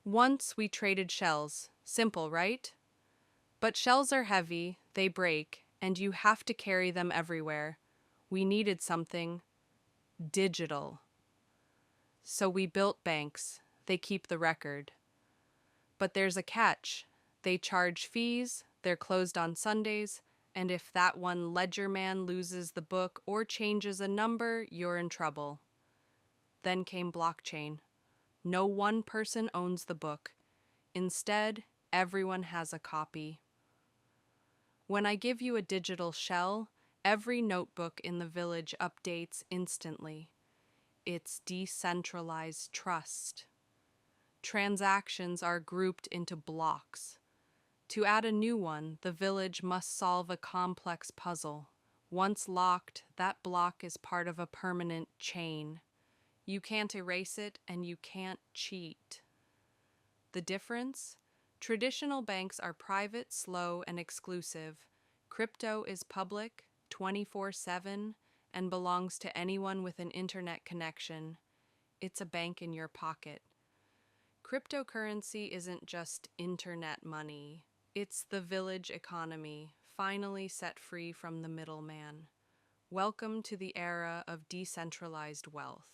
Once we traded shells. Simple, right? But shells are heavy, they break, and you have to carry them everywhere. We needed something digital. So we built banks. They keep the record. But there's a catch. They charge fees, they're closed on Sundays, and if that one ledger man loses the book or changes a number, you're in trouble. Then came blockchain. No one person owns the book. Instead, everyone has a copy. When I give you a digital shell, every notebook in the village updates instantly. It's decentralized trust. Transactions are grouped into blocks. To add a new one, the village must solve a complex puzzle. Once locked, that block is part of a permanent chain. You can't erase it and you can't cheat. The difference? Traditional banks are private, slow, and exclusive. Crypto is public, 24/7, and belongs to anyone with an internet connection. It's a bank in your pocket. Cryptocurrency isn't just internet money. It's the village economy, finally set free from the middleman. Welcome to the era of decentralized wealth.